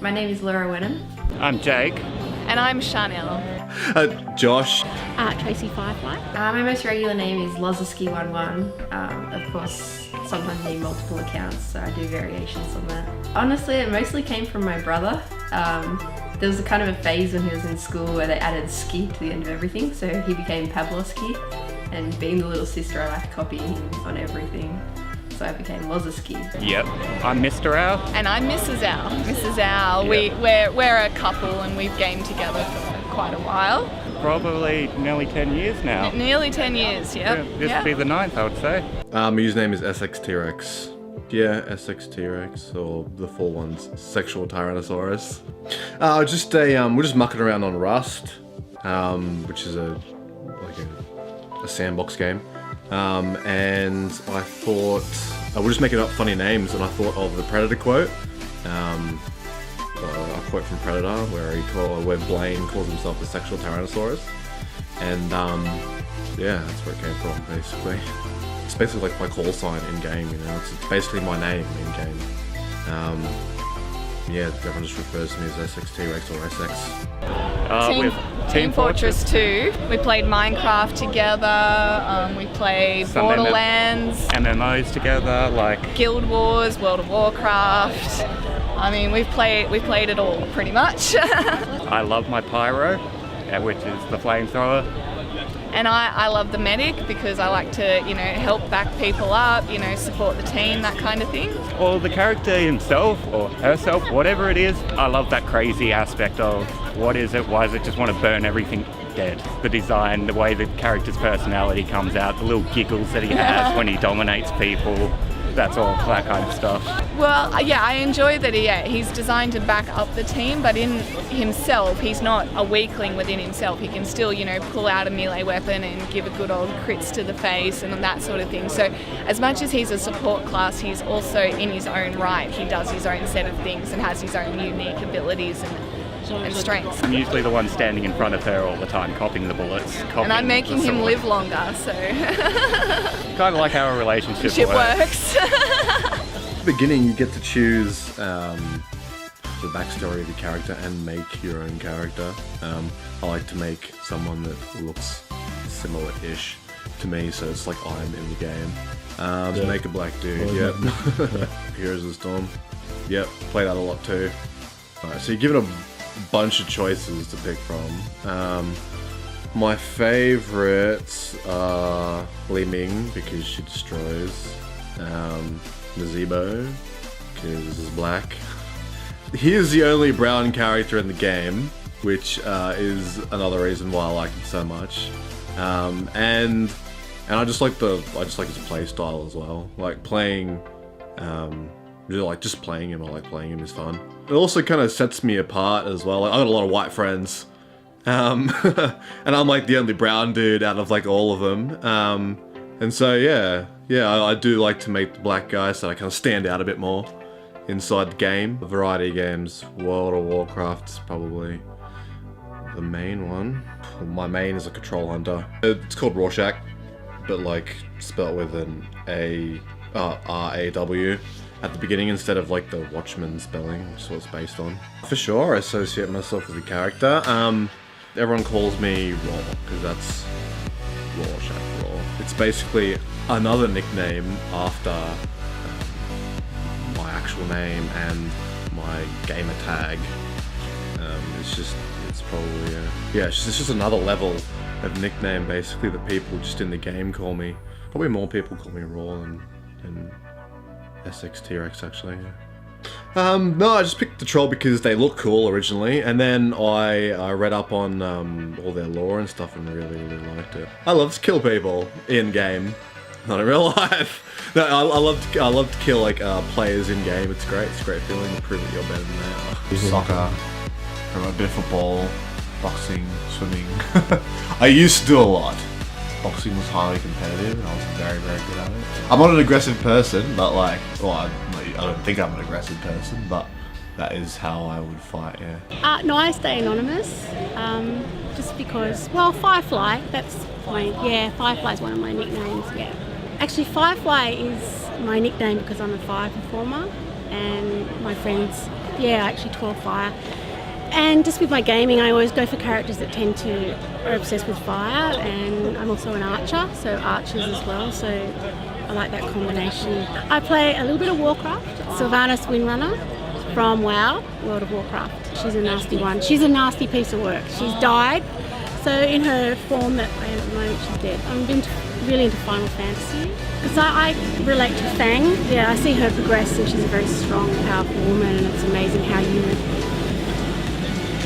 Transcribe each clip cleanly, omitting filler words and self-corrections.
My name is Laura Wenham. I'm Jake. And I'm Chanel. Josh. Tracy Firefly. My most regular name is Lozaski11. Of course, sometimes I need multiple accounts, so I do variations on that. Honestly, it mostly came from my brother. There was a kind of a phase when he was in school where they added ski to the end of everything, so he became Pavlovsky. And being the little sister, I like copying him on everything. So I became Lozaski. Yep. I'm Mr. Owl. And I'm Mrs. Owl. Mrs. Owl. Yep. We're a couple and we've gamed together for quite a while. Probably nearly 10 years now. Nearly 10 years, yeah. This would be the 9th, I would say. My username is SXT-Rex. Yeah, SXT-Rex, or the full one's Sexual Tyrannosaurus. We're just mucking around on Rust, which is a sandbox game. And I thought we're just making up funny names, and I thought of the Predator quote. A quote from Predator where Blaine calls himself a sexual Tyrannosaurus, and that's where it came from. Basically, it's basically like my call sign in game. You know, it's basically my name in game. Everyone just refers to me as SXT-Rex or SX. Team Fortress 2. We played Minecraft together. We played Some Borderlands, MMOs together, like Guild Wars, World of Warcraft. I mean, we've played it all pretty much. I love my pyro, which is the flamethrower. And I love the medic because I like to, help back people up, support the team, that kind of thing. Or the character himself or herself, whatever it is, I love that crazy aspect of what is it, why does it just want to burn everything dead? The design, the way the character's personality comes out, the little giggles that he has when he dominates people. That's all that kind of stuff. Well, yeah, I enjoy that he's designed to back up the team, but in himself, he's not a weakling within himself. He can still, pull out a melee weapon and give a good old crits to the face and that sort of thing. So as much as he's a support class, he's also in his own right. He does his own set of things and has his own unique abilities and strengths. I'm usually the one standing in front of her all the time, copying the bullets. And I'm making him live longer, so... Kind of like how a relationship works. At the beginning, you get to choose the backstory of the character and make your own character. I like to make someone that looks similar-ish to me, so it's like I'm in the game. Make a black dude, yep. Heroes of the Storm. Yep, play that a lot too. Alright, so you're given a bunch of choices to pick from. My favorites are Li Ming because she destroys, Nazebo because this is black. He is the only brown character in the game, which is another reason why I like him so much. And I just like his play style as well. Like playing, really like just playing him. I like playing him is fun. It also kind of sets me apart as well. Like, I got a lot of white friends, and I'm like the only brown dude out of like all of them. And so I do like to make the black guy so I kind of stand out a bit more inside the game. A variety of games. World of Warcraft's probably the main one. My main is a control hunter. It's called Rorschach, but like spelled with an R-A-W at the beginning instead of like the Watchman spelling, which is what it's based on. For sure, I associate myself with the character. Everyone calls me Raw because that's Rorschach Raw. It's basically another nickname after my actual name and my gamer tag. It's probably it's just another level of nickname basically that people just in the game call me. Probably more people call me Raw than SXT-Rex actually. No, I just picked the troll because they look cool originally, and then I read up on all their lore and stuff and really liked it. I love to kill people in game, not in real life. No, I love to kill like players in game. It's great. It's a great feeling to prove that you're better than they are. Soccer, a bit of football, boxing, swimming. I used to do a lot. Boxing was highly competitive and I was very good at it. I'm not an aggressive person, but like, I don't think I'm an aggressive person, but that is how I would fight, yeah. No, I stay anonymous. Just just because, well, Firefly, Firefly's one of my nicknames, yeah. Actually, Firefly is my nickname because I'm a fire performer, and my friends, I actually 12 fire. And just with my gaming, I always go for characters that are obsessed with fire, and I'm also an archer, so archers as well, so I like that combination. I play a little bit of Warcraft, Sylvanas Windrunner from WoW, World of Warcraft. She's a nasty one. She's a nasty piece of work. She's died, so in her form that I am at the moment, she's dead. I'm really into Final Fantasy, because I relate to Fang. Yeah, I see her progress, and she's a very strong, powerful woman, and it's amazing how you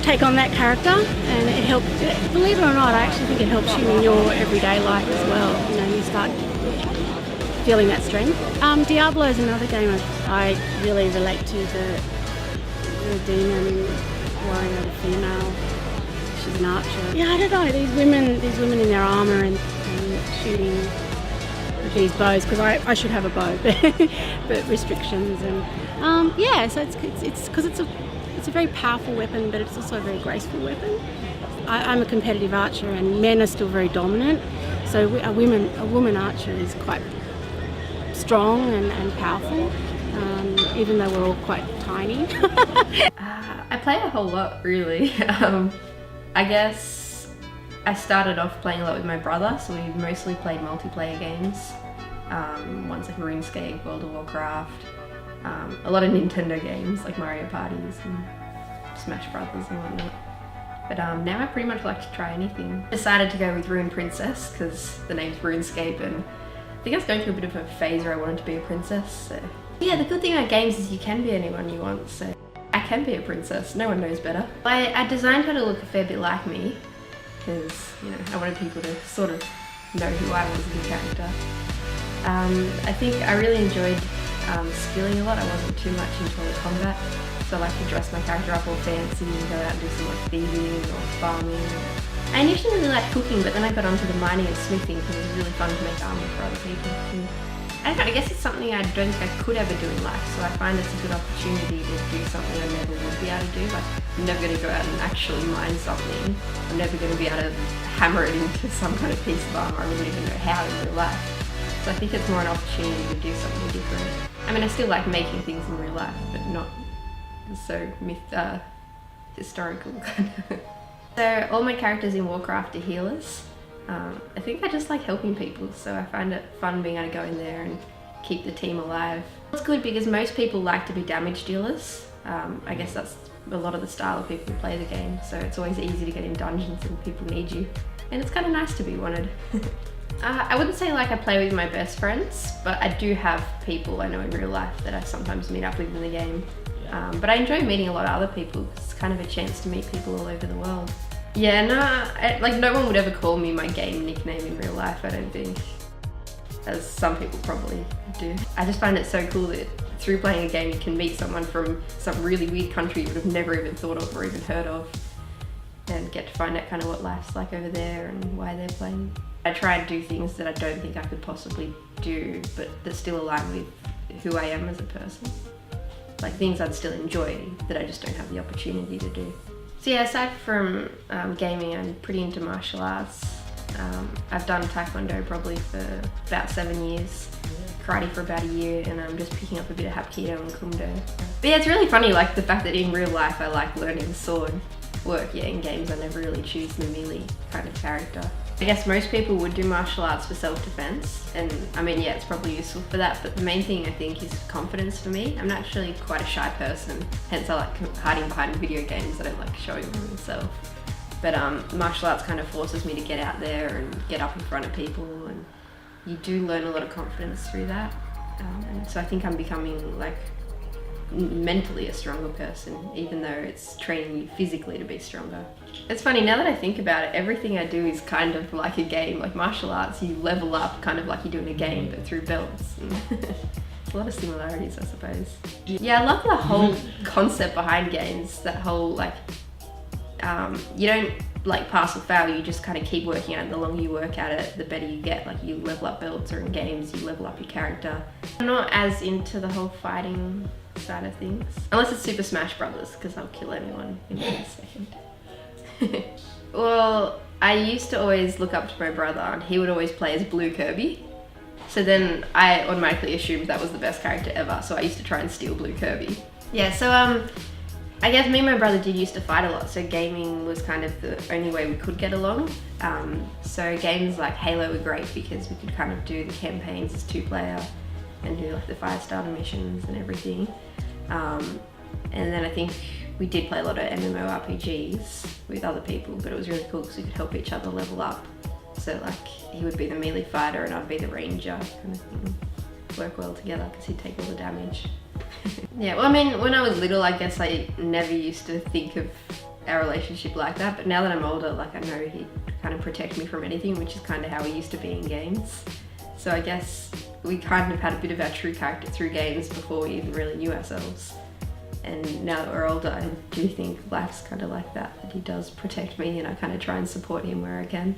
take on that character, and it helps. Believe it or not, I actually think it helps you in your everyday life as well. You know, you start feeling that strength. Diablo is another game I really relate to. The demon warrior, the female. She's an archer. Yeah, I don't know. These women in their armor and shooting with these bows, because I should have a bow, but restrictions and So it's because it's a very powerful weapon, but it's also a very graceful weapon. I'm a competitive archer, and men are still very dominant. So a woman archer is quite strong and powerful, even though we're all quite tiny. I play a whole lot, really. I guess I started off playing a lot with my brother, so we mostly played multiplayer games. Ones like RuneScape, World of Warcraft, a lot of Nintendo games like Mario Parties and Smash Brothers and whatnot. But now I pretty much like to try anything. Decided to go with Rune Princess because the name's RuneScape, and I think I was going through a bit of a phase where I wanted to be a princess. So yeah, the good thing about games is you can be anyone you want, so I can be a princess, no one knows better. I designed her to look a fair bit like me because, you know, I wanted people to sort of know who I was as a character. I think I really enjoyed skilling a lot. I wasn't too much into the combat, so I like to dress my character up all fancy and go out and do some like thieving or farming. I initially really liked cooking, but then I got onto the mining and smithing because it was really fun to make armor for other people. I don't know, I guess it's something I don't think I could ever do in life, so I find it's a good opportunity to do something I never would be able to do. Like, I'm never going to go out and actually mine something. I'm never going to be able to hammer it into some kind of piece of armor. I wouldn't even know how in real life. So I think it's more an opportunity to do something different. I mean, I still like making things in real life, but not so historical kind of. So all my characters in Warcraft are healers. I think I just like helping people, so I find it fun being able to go in there and keep the team alive. It's good because most people like to be damage dealers. I guess that's a lot of the style of people who play the game, so it's always easy to get in dungeons and people need you. And it's kind of nice to be wanted. I wouldn't say like I play with my best friends, but I do have people I know in real life that I sometimes meet up with in the game. But I enjoy meeting a lot of other people. It's kind of a chance to meet people all over the world. Yeah, like no one would ever call me my game nickname in real life, I don't think, as some people probably do. I just find it so cool that through playing a game you can meet someone from some really weird country you would have never even thought of or even heard of, and get to find out kind of what life's like over there and why they're playing. I try and do things that I don't think I could possibly do, but that still align with who I am as a person. Like things I'd still enjoy that I just don't have the opportunity to do. So yeah, aside from gaming, I'm pretty into martial arts. I've done Taekwondo probably for about 7 years, karate for about a year, and I'm just picking up a bit of Hapkido and Kumdo. But yeah, it's really funny, like the fact that in real life I like learning sword work. Yeah, in games I never really choose the melee kind of character. I guess most people would do martial arts for self-defense, and I mean, yeah, it's probably useful for that, but the main thing I think is confidence for me. I'm actually quite a shy person, hence I like hiding behind video games. I don't like showing myself. But martial arts kind of forces me to get out there and get up in front of people, and you do learn a lot of confidence through that. And so I think I'm becoming like mentally a stronger person, even though it's training you physically to be stronger. It's funny, now that I think about it, everything I do is kind of like a game. Like martial arts, you level up kind of like you do in a game, but through belts. A lot of similarities, I suppose. Yeah, I love the whole concept behind games, that whole like, you don't like pass or fail, you just kind of keep working at it. The longer you work at it, the better you get. Like you level up belts, or in games, you level up your character. I'm not as into the whole fighting side of things. Unless it's Super Smash Brothers, because I'll kill anyone in 1 second. Well, I used to always look up to my brother, and he would always play as Blue Kirby. So then I automatically assumed that was the best character ever, so I used to try and steal Blue Kirby. Yeah, so I guess me and my brother did used to fight a lot, so gaming was kind of the only way we could get along. So games like Halo were great because we could kind of do the campaigns as 2-player and do like the Firestarter missions and everything. And then I think we did play a lot of MMORPGs with other people, but it was really cool because we could help each other level up. So like he would be the melee fighter and I'd be the ranger kind of thing. Work well together because he'd take all the damage. Yeah, well I mean when I was little I guess I never used to think of our relationship like that, but now that I'm older like I know he'd kind of protect me from anything, which is kind of how we used to be in games. So I guess we kind of had a bit of our true character through games before we even really knew ourselves. And now that we're older, I do think Black's kind of like that he does protect me and I kind of try and support him where I can.